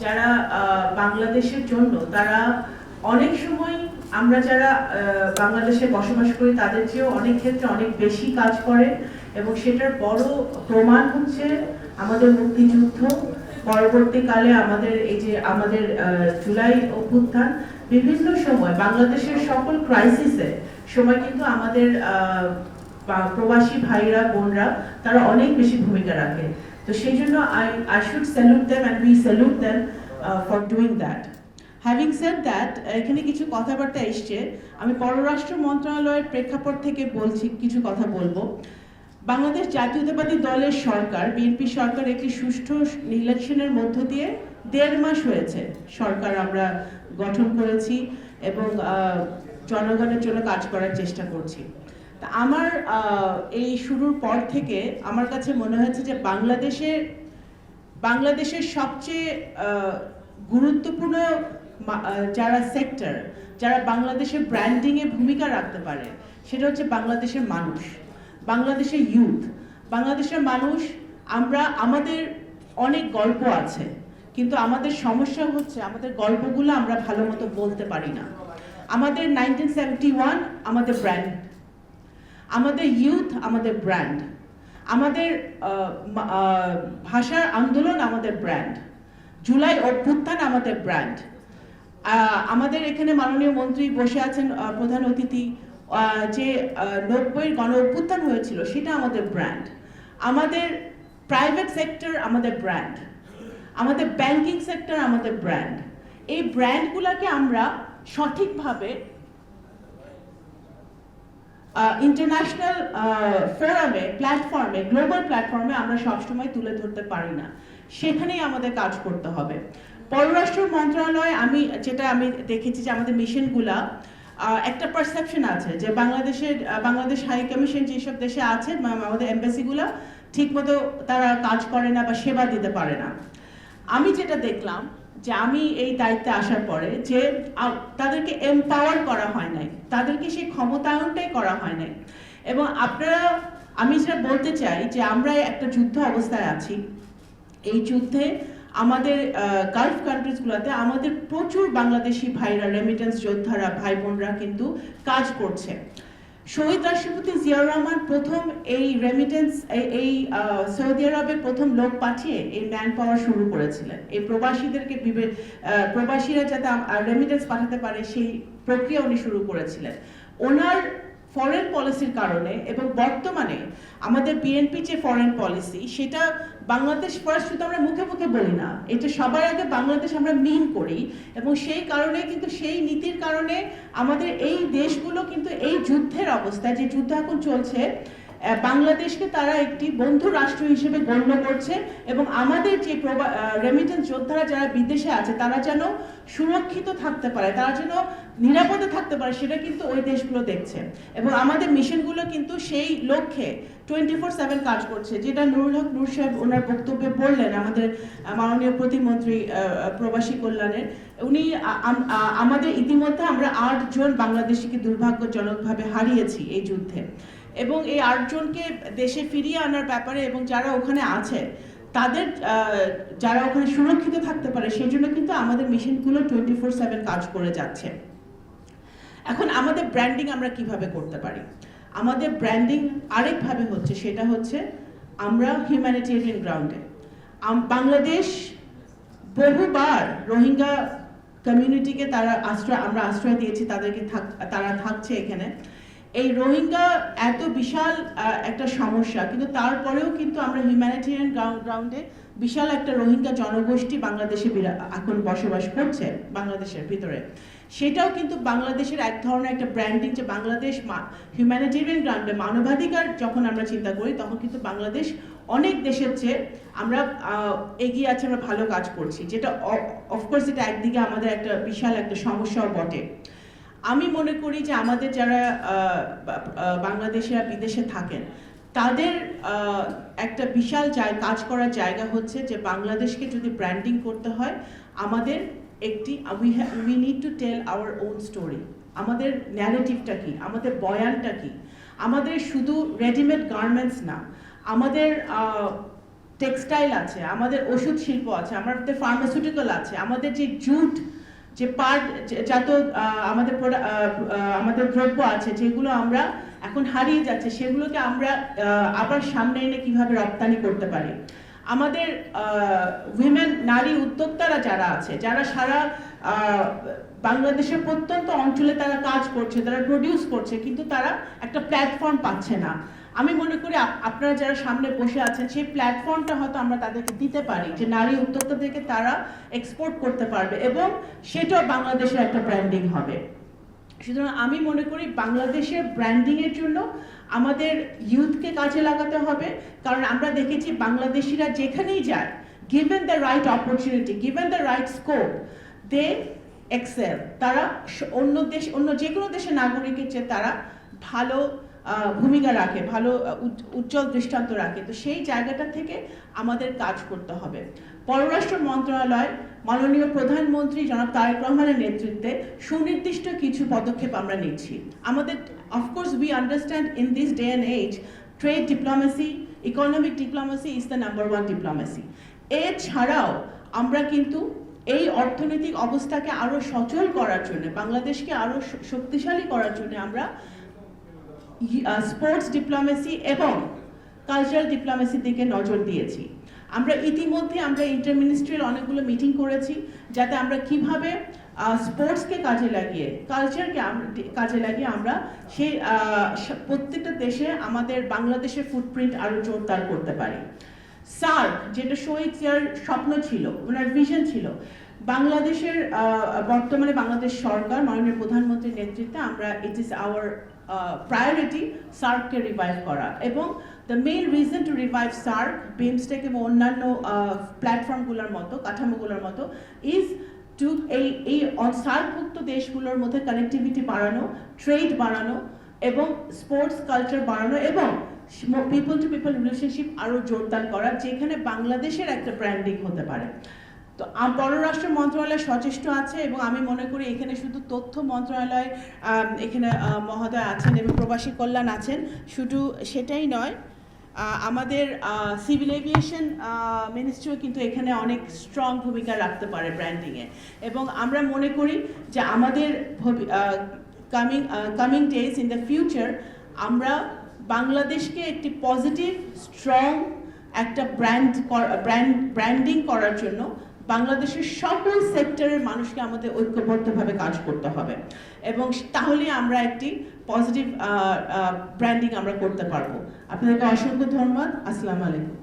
যারা বাংলাদেশের জন্য তারা অনেক সময় আমরা যারা বাংলাদেশে বসবাস করি তাদের চেয়েও অনেক ক্ষেত্রে অনেক বেশি কাজ করে এবং সেটার বড় প্রমাণ হচ্ছে আমাদের মুক্তিযুদ্ধ, পরবর্তীকালে আমাদের এই যে আমাদের জুলাই অভ্যুত্থান, বিভিন্ন সময় বাংলাদেশের সকল ক্রাইসিসে সময় কিন্তু আমাদের প্রবাসী ভাইরা বোনরা তারা অনেক বেশি ভূমিকা রাখে। তো সেই জন্য I should salute them and we salute them for doing that. Having said that, এখানে কিছু কথাবার্তা এসছে, আমি পররাষ্ট্র মন্ত্রণালয়ের প্রেক্ষাপট থেকে বলছি, কিছু কথা বলবো। বাংলাদেশ জাতীয়তাবাদী দলের সরকার, বিএনপি সরকার একটি সুষ্ঠু ইলেকশনের মধ্য দিয়ে 1.5 মাস হয়েছে সরকার আমরা গঠন করেছি এবং জনগণের জন্য কাজ করার চেষ্টা করছি। আমার এই শুরুর পর থেকে আমার কাছে মনে হয়েছে যে বাংলাদেশের সবচেয়ে গুরুত্বপূর্ণ যারা সেক্টর, যারা বাংলাদেশের ব্র্যান্ডিংয়ে ভূমিকা রাখতে পারে, সেটা হচ্ছে বাংলাদেশের মানুষ, বাংলাদেশের ইউথ। বাংলাদেশের মানুষ, আমাদের অনেক গল্প আছে, কিন্তু আমাদের সমস্যা হচ্ছে আমাদের গল্পগুলো আমরা ভালো মতো বলতে পারি না। আমাদের 1971 আমাদের ব্র্যান্ড, আমাদের ইউথ আমাদের ব্র্যান্ড, আমাদের ভাষার আন্দোলন আমাদের ব্র্যান্ড, জুলাই অভ্যুত্থান আমাদের ব্র্যান্ড। আমাদের এখানে মাননীয় মন্ত্রী বসে আছেন প্রধান অতিথি, যে 90-এর গণ অভ্যুত্থান হয়েছিল সেটা আমাদের ব্র্যান্ড। আমাদের প্রাইভেট সেক্টর আমাদের ব্র্যান্ড, আমাদের ব্যাংকিং সেক্টর আমাদের ব্র্যান্ড। এই ব্র্যান্ডগুলোকে আমরা সঠিকভাবে ইন্টারন্যাশনাল ফোরামে, প্ল্যাটফর্মে, গ্লোবাল প্ল্যাটফর্মে আমরা সবসময় তুলে ধরতে পারি না, সেখানেই আমাদের কাজ করতে হবে। পররাষ্ট্র মন্ত্রণালয় আমি দেখেছি যে আমাদের মিশনগুলা একটা পারসেপশন আছে যে বাংলাদেশ হাই কমিশন যেসব দেশে আছে, আমাদের এম্বাসিগুলা ঠিকমতো তারা কাজ করে না বা সেবা দিতে পারে না। আমি যেটা দেখলাম যে আমি এই দায়িত্বে আসার পরে যে তাদেরকে এমপাওয়ার করা হয় নাই, তাদেরকে সেই ক্ষমতায়নটাই করা হয় নাই। এবং আমি যেটা বলতে চাই যে আমরা একটা যুদ্ধ অবস্থায় আছি। এই যুদ্ধে আমাদের গালফ কান্ট্রিজগুলোতে আমাদের প্রচুর বাংলাদেশি ভাইরা, রেমিটেন্স যোদ্ধারা, ভাই বোনরা কিন্তু কাজ করছে। শহীদ রাষ্ট্রপতি জিয়াউর রহমান প্রথম এই রেমিটেন্স, এই সৌদি আরবের প্রথম লোক পাঠিয়ে এই ম্যান পাওয়ার শুরু করেছিলেন। এই প্রবাসীরা যাতে রেমিটেন্স পাঠাতে পারে সেই প্রক্রিয়া উনি শুরু করেছিলেন। ওনার ফরেন পলিসির কারণে এবং বর্তমানে আমাদের বিএনপি যে ফরেন পলিসি, সেটা বাংলাদেশ ফার্স্ট শুধু আমরা মুখে মুখে বলি না, এটা সবার আগে বাংলাদেশ আমরা মিন করি। এবং সেই কারণে কিন্তু সেই নীতির কারণে আমাদের এই দেশগুলো কিন্তু এই যুদ্ধের অবস্থায়, যে যুদ্ধ এখন চলছে, বাংলাদেশকে তারা একটি বন্ধু রাষ্ট্র হিসেবে গণ্য করছে এবং আমাদের যে রেমিটেন্স যোদ্ধারা যারা বিদেশে আছে তারা যেন সুরক্ষিত থাকতে পারে, তারা যেন নিরাপদে থাকতে পারে, সেটা কিন্তু ওই দেশগুলো দেখছে। এবং আমাদের মিশনগুলো কিন্তু সেই লক্ষ্যে 24/7 কাজ করছে, যেটা নুরুল হক নূর সাহেব ওনার বক্তব্যে বললেন, আমাদের মাননীয় প্রতিমন্ত্রী প্রবাসী কল্যাণের, উনি আমাদের ইতিমধ্যে আমরা 8 জন বাংলাদেশিকে দুর্ভাগ্যজনকভাবে হারিয়েছি এই যুদ্ধে। এবং এই 8 জনকে দেশে ফিরিয়ে আনার ব্যাপারে এবং যারা ওখানে আছে তাদের যারা ওখানে সুরক্ষিত থাকতে পারে সেই জন্য কিন্তু আমাদের মিশনগুলো 24/7 কাজ করে যাচ্ছে। এখন আমাদের ব্র্যান্ডিং আমরা কিভাবে করতে পারি? আমাদের ব্র্যান্ডিং আরেকভাবে হচ্ছে, সেটা হচ্ছে আমরা হিউম্যানিটেরিয়ান গ্রাউন্ডে। বাংলাদেশ বহুবার রোহিঙ্গা কমিউনিটিকে আমরা আশ্রয় দিয়েছি, তারা থাকছে এখানে। এই রোহিঙ্গা এত বিশাল একটা সমস্যা, কিন্তু তারপরেও কিন্তু আমরা হিউম্যানিটেরিয়ান গ্রাউন্ডে বিশাল একটা রোহিঙ্গা জনগোষ্ঠী বাংলাদেশে এখন বসবাস করছে বাংলাদেশের ভিতরে। সেটাও কিন্তু বাংলাদেশের এক ধরনের একটা ব্র্যান্ডিং, যে বাংলাদেশ হিউম্যানিটেরিয়ান গ্রাউন্ডে মানবাধিকার যখন আমরা চিন্তা করি তখন কিন্তু বাংলাদেশ অনেক দেশের চেয়ে আমরা এগিয়ে আছে, আমরা ভালো কাজ করছি, যেটা অফকোর্স এটা একদিকে আমাদের একটা বিশাল একটা সমস্যাও বটে। আমি মনে করি যে আমাদের যারা বাংলাদেশিরা বিদেশে থাকেন তাদের একটা বিশাল কাজ করার জায়গা হচ্ছে যে বাংলাদেশকে যদি ব্র্যান্ডিং করতে হয়, আমাদের we need to tell our own story. আমাদের ন্যারেটিভটা কি, আমাদের বয়ানটা কি, আমাদের শুধু রেডিমেড গার্মেন্টস না, আমাদের টেক্সটাইল আছে, আমাদের ওষুধ শিল্প আছে, আমাদের ফার্মাসিউটিক্যাল আছে, আমাদের যে জুট, যে পাট জাত আমাদের দ্রব্য আছে যেগুলো আমরা এখন হারিয়ে যাচ্ছে, সেগুলোকে আমরা আবার সামনে এনে কিভাবে রপ্তানি করতে পারি। আমাদের উইমেন নারী উদ্যোক্তারা যারা আছে, যারা সারা বাংলাদেশের প্রত্যন্ত অঞ্চলে তারা কাজ করছে, তারা প্রডিউস করছে, কিন্তু তারা একটা প্ল্যাটফর্ম পাচ্ছে না। আমি মনে করি আপনারা যারা সামনে বসে আছেন সেই প্ল্যাটফর্মটা হয়তো আমরা তাদেরকে দিতে পারি, যে নারী উদ্যোক্তাদেরকে তারা এক্সপোর্ট করতে পারবে এবং সেটাও বাংলাদেশের একটা ব্র্যান্ডিং হবে। সুতরাং আমি মনে করি বাংলাদেশের ব্র্যান্ডিংয়ের জন্য আমাদের ইউথকে কাজে লাগাতে হবে, কারণ আমরা দেখেছি বাংলাদেশিরা যেখানেই যায়, given the right opportunity, given the right scope, they excel. তারা অন্য যে কোনো দেশের নাগরিকের চেয়ে তারা ভালো ভূমিকা রাখে, ভালো উজ্জ্বল দৃষ্টান্ত রাখে। তো সেই জায়গাটা থেকে আমাদের কাজ করতে হবে। পররাষ্ট্র মন্ত্রণালয় মাননীয় প্রধানমন্ত্রী জনাব তারেক রহমানের নেতৃত্বে সুনির্দিষ্ট কিছু পদক্ষেপ আমরা নিচ্ছি। আমাদের of course we understand in this day and age trade diplomacy, economic diplomacy is the number one diplomacy. এছাড়াও আমরা কিন্তু এই অর্থনৈতিক অবস্থাকে আরো সচল করার জন্য, বাংলাদেশকে আরো শক্তিশালী করার জন্য আমরা স্পোর্টস ডিপ্লোমেসি এবং কালচারাল ডিপ্লোমেসির দিকে নজর দিয়েছি। আমরা ইতিমধ্যে ইন্টারমিনিস্ট্রিয়াল অনেকগুলো মিটিং করেছি, যাতে আমরা কিভাবে স্পোর্টসকে কাজে লাগিয়ে, কালচারকে কাজে লাগিয়ে আমরা সেই প্রত্যেকটা দেশে আমাদের বাংলাদেশের ফুটপ্রিন্ট আরো জোরদার করতে পারি। সার্ক, যেটা শহীদ জিয়ার স্বপ্ন ছিল, ওনার ভিশন ছিল, বাংলাদেশের বর্তমানে বাংলাদেশ সরকার মাননীয় প্রধানমন্ত্রীর নেতৃত্বে আমরা ইট ইজ আওয়ার প্রায়োরিটি সার্ককে রিভাইভ করা, এবং the main reason to revive SAARC, BIMSTEC এবং অন্যান্য প্ল্যাটফর্মগুলোর মতো, কাঠামোগুলোর মতো ইজ টু এই সার্কভুক্ত দেশগুলোর মধ্যে কানেক্টিভিটি বাড়ানো, ট্রেড বাড়ানো এবং স্পোর্টস কালচার বাড়ানো এবং পিপল টু পিপল রিলেশনশিপ আরও জোরদার করা, যেখানে বাংলাদেশের একটা ব্র্যান্ডিং হতে পারে। তো পররাষ্ট্র মন্ত্রণালয় সচেষ্ট আছে এবং আমি মনে করি এখানে শুধু তথ্য মন্ত্রণালয় এখানে মহোদয় আছেন এবং প্রবাসী কল্যাণ আছেন, শুধু সেটাই নয়, আমাদের সিভিল এভিয়েশন মিনিস্ট্রিও কিন্তু এখানে অনেক স্ট্রং ভূমিকা রাখতে পারে ব্র্যান্ডিংয়ে। এবং আমরা মনে করি যে আমাদের coming days in the future আমরা বাংলাদেশকে একটি পজিটিভ স্ট্রং একটা ব্র্যান্ডিং করার জন্য বাংলাদেশের সকল সেক্টরের মানুষকে আমাদের ঐক্যবদ্ধভাবে কাজ করতে হবে, এবং তাহলে আমরা একটি পজিটিভ ব্র্যান্ডিং আমরা করতে পারবো। আপনাদেরকে অসংখ্য ধন্যবাদ। আসসালামু আলাইকুম।